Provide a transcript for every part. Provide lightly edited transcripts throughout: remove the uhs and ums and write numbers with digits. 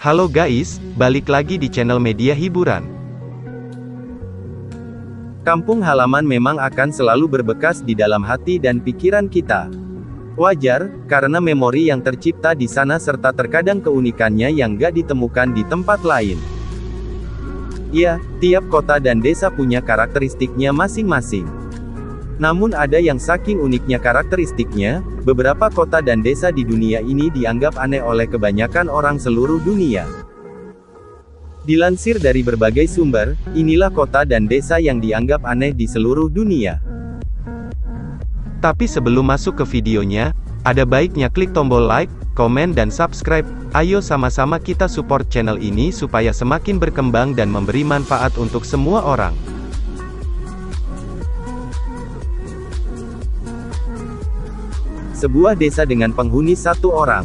Halo guys, balik lagi di channel media hiburan. Kampung halaman memang akan selalu berbekas di dalam hati dan pikiran kita. Wajar, karena memori yang tercipta di sana serta terkadang keunikannya yang gak ditemukan di tempat lain. Ya, tiap kota dan desa punya karakteristiknya masing-masing. Namun ada yang saking uniknya karakteristiknya, beberapa kota dan desa di dunia ini dianggap aneh oleh kebanyakan orang seluruh dunia. Dilansir dari berbagai sumber, inilah kota dan desa yang dianggap aneh di seluruh dunia. Tapi sebelum masuk ke videonya, ada baiknya klik tombol like, komen dan subscribe. Ayo sama-sama kita support channel ini supaya semakin berkembang dan memberi manfaat untuk semua orang. Sebuah desa dengan penghuni 1 orang.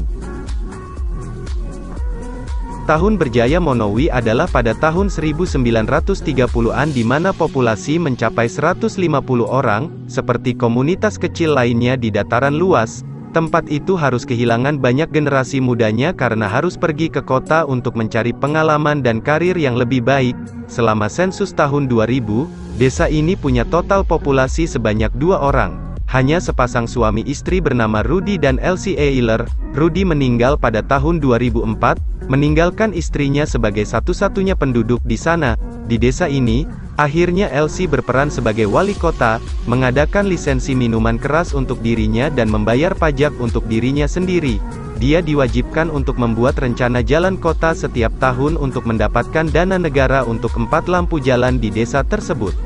Tahun berjaya Monowi adalah pada tahun 1930-an di mana populasi mencapai 150 orang, seperti komunitas kecil lainnya di dataran luas. Tempat itu harus kehilangan banyak generasi mudanya karena harus pergi ke kota untuk mencari pengalaman dan karir yang lebih baik. Selama sensus tahun 2000, desa ini punya total populasi sebanyak 2 orang. Hanya sepasang suami istri bernama Rudy dan Elsie Eiler. Rudy meninggal pada tahun 2004, meninggalkan istrinya sebagai satu-satunya penduduk di sana. Di desa ini, akhirnya Elsie berperan sebagai wali kota, mengadakan lisensi minuman keras untuk dirinya dan membayar pajak untuk dirinya sendiri. Dia diwajibkan untuk membuat rencana jalan kota setiap tahun untuk mendapatkan dana negara untuk 4 lampu jalan di desa tersebut.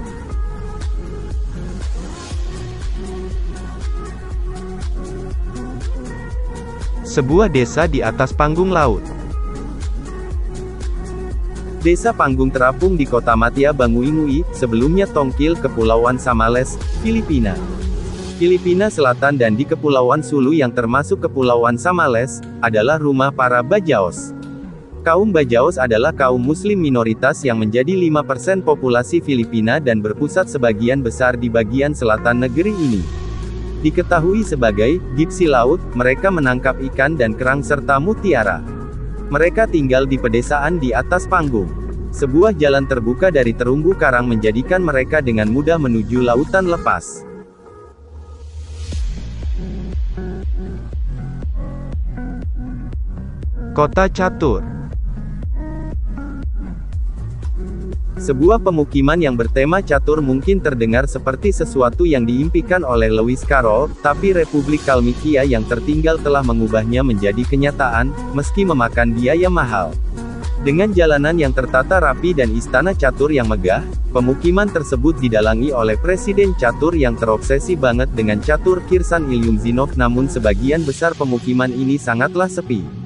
Sebuah desa di atas panggung laut. Desa Panggung terapung di kota Matia Banguingui, sebelumnya Tongkil, Kepulauan Samales, Filipina. Filipina Selatan dan di Kepulauan Sulu yang termasuk Kepulauan Samales, adalah rumah para Bajaos. Kaum Bajaos adalah kaum muslim minoritas yang menjadi 5% populasi Filipina dan berpusat sebagian besar di bagian selatan negeri ini. Diketahui sebagai gipsi laut, mereka menangkap ikan dan kerang serta mutiara. Mereka tinggal di pedesaan di atas panggung. Sebuah jalan terbuka dari terumbu karang menjadikan mereka dengan mudah menuju lautan lepas. Kota Catur. Sebuah pemukiman yang bertema catur mungkin terdengar seperti sesuatu yang diimpikan oleh Lewis Carroll, tapi Republik Kalmikia yang tertinggal telah mengubahnya menjadi kenyataan, meski memakan biaya mahal. Dengan jalanan yang tertata rapi dan istana catur yang megah, pemukiman tersebut didalangi oleh Presiden catur yang terobsesi banget dengan catur Kirsan Ilyumzinov, namun sebagian besar pemukiman ini sangatlah sepi.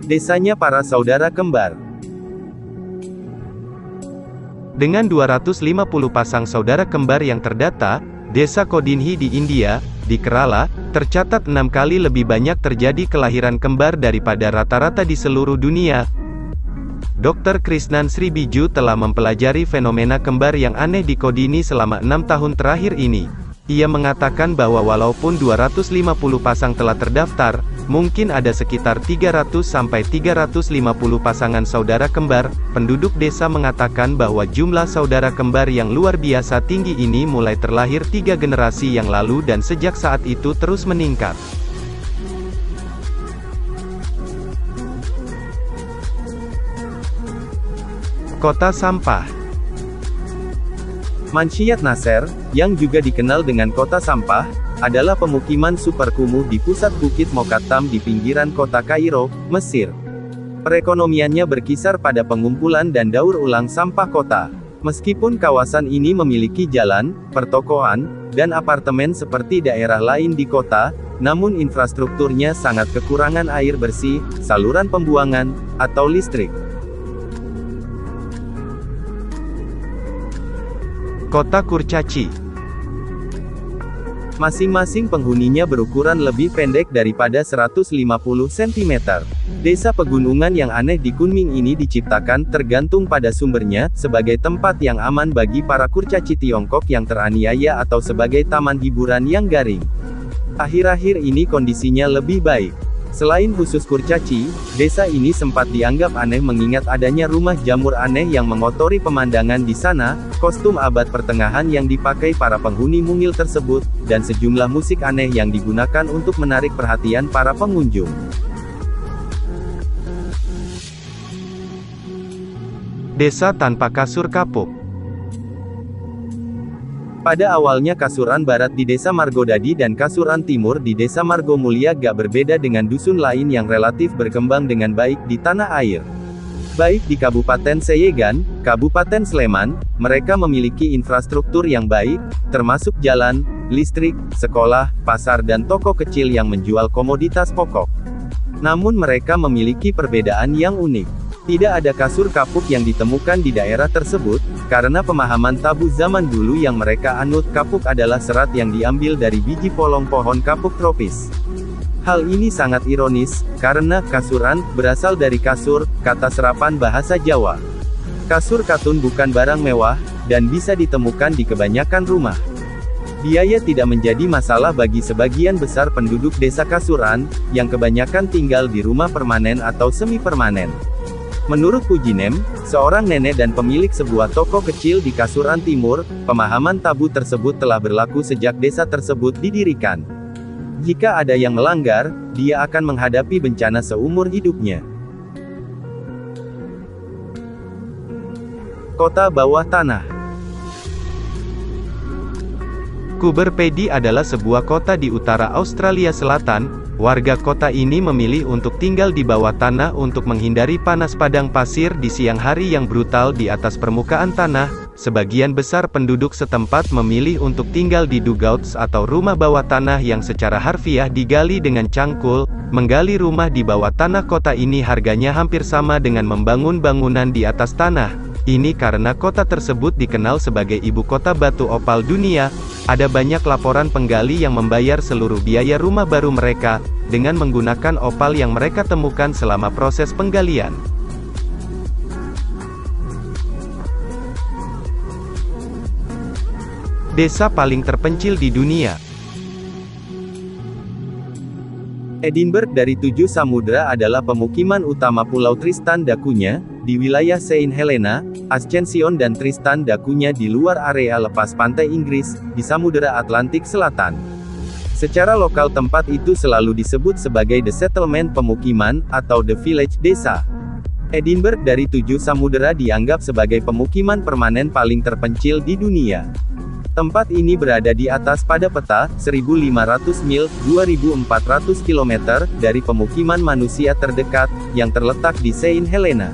Desanya para saudara kembar. Dengan 250 pasang saudara kembar yang terdata, desa Kodinhi di India, di Kerala, tercatat 6 kali lebih banyak terjadi kelahiran kembar daripada rata-rata di seluruh dunia. Dr. Krishnan Sribiju telah mempelajari fenomena kembar yang aneh di Kodini selama 6 tahun terakhir ini. Ia mengatakan bahwa walaupun 250 pasang telah terdaftar, mungkin ada sekitar 300-350 pasangan saudara kembar. Penduduk desa mengatakan bahwa jumlah saudara kembar yang luar biasa tinggi ini mulai terlahir 3 generasi yang lalu dan sejak saat itu terus meningkat. Kota Sampah. Mansyat Nasser, yang juga dikenal dengan Kota Sampah, adalah pemukiman super kumuh di pusat Bukit Mokattam di pinggiran kota Kairo, Mesir. Perekonomiannya berkisar pada pengumpulan dan daur ulang sampah kota. Meskipun kawasan ini memiliki jalan, pertokoan, dan apartemen seperti daerah lain di kota, namun infrastrukturnya sangat kekurangan air bersih, saluran pembuangan, atau listrik. Kota Kurcaci. Masing-masing penghuninya berukuran lebih pendek daripada 150 cm. Desa pegunungan yang aneh di Kunming ini diciptakan, tergantung pada sumbernya, sebagai tempat yang aman bagi para kurcaci Tiongkok yang teraniaya atau sebagai taman hiburan yang garing. Akhir-akhir ini kondisinya lebih baik. Selain khusus kurcaci, desa ini sempat dianggap aneh mengingat adanya rumah jamur aneh yang mengotori pemandangan di sana, kostum abad pertengahan yang dipakai para penghuni mungil tersebut, dan sejumlah musik aneh yang digunakan untuk menarik perhatian para pengunjung. Desa tanpa kasur kapuk. Pada awalnya Kasuran Barat di Desa Margodadi dan Kasuran Timur di Desa Margomulya gak berbeda dengan dusun lain yang relatif berkembang dengan baik di tanah air. Baik di Kabupaten Seyegan, Kabupaten Sleman, mereka memiliki infrastruktur yang baik, termasuk jalan, listrik, sekolah, pasar dan toko kecil yang menjual komoditas pokok. Namun mereka memiliki perbedaan yang unik. Tidak ada kasur kapuk yang ditemukan di daerah tersebut, karena pemahaman tabu zaman dulu yang mereka anut. Kapuk adalah serat yang diambil dari biji polong pohon kapuk tropis. Hal ini sangat ironis, karena kasuran berasal dari kasur, kata serapan bahasa Jawa. Kasur katun bukan barang mewah, dan bisa ditemukan di kebanyakan rumah. Biaya tidak menjadi masalah bagi sebagian besar penduduk desa Kasuran, yang kebanyakan tinggal di rumah permanen atau semi-permanen. Menurut Pujinem, seorang nenek dan pemilik sebuah toko kecil di Kasuran Timur, pemahaman tabu tersebut telah berlaku sejak desa tersebut didirikan. Jika ada yang melanggar, dia akan menghadapi bencana seumur hidupnya. Kota bawah tanah. Coober Pedy adalah sebuah kota di utara Australia Selatan. Warga kota ini memilih untuk tinggal di bawah tanah untuk menghindari panas padang pasir di siang hari yang brutal di atas permukaan tanah. Sebagian besar penduduk setempat memilih untuk tinggal di dugouts atau rumah bawah tanah yang secara harfiah digali dengan cangkul. Menggali rumah di bawah tanah kota ini harganya hampir sama dengan membangun bangunan di atas tanah. Ini karena kota tersebut dikenal sebagai ibu kota batu opal dunia. Ada banyak laporan penggali yang membayar seluruh biaya rumah baru mereka, dengan menggunakan opal yang mereka temukan selama proses penggalian. Desa paling terpencil di dunia. Edinburgh dari 7 samudera adalah pemukiman utama Pulau Tristan da Cunha, di wilayah Saint Helena, Ascension dan Tristan da Cunha di luar area lepas pantai Inggris, di Samudera Atlantik Selatan. Secara lokal tempat itu selalu disebut sebagai The Settlement pemukiman, atau The Village desa. Edinburgh dari 7 samudera dianggap sebagai pemukiman permanen paling terpencil di dunia. Tempat ini berada di atas pada peta, 1.500 mil, 2.400 km, dari pemukiman manusia terdekat, yang terletak di Saint Helena.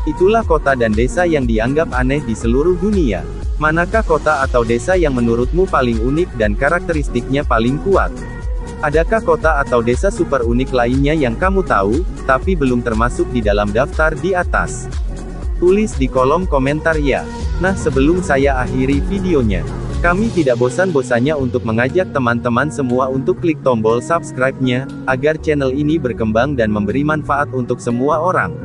Itulah kota dan desa yang dianggap aneh di seluruh dunia. Manakah kota atau desa yang menurutmu paling unik dan karakteristiknya paling kuat? Adakah kota atau desa super unik lainnya yang kamu tahu, tapi belum termasuk di dalam daftar di atas? Tulis di kolom komentar ya. Nah, sebelum saya akhiri videonya, kami tidak bosan-bosannya untuk mengajak teman-teman semua untuk klik tombol subscribe-nya, agar channel ini berkembang dan memberi manfaat untuk semua orang.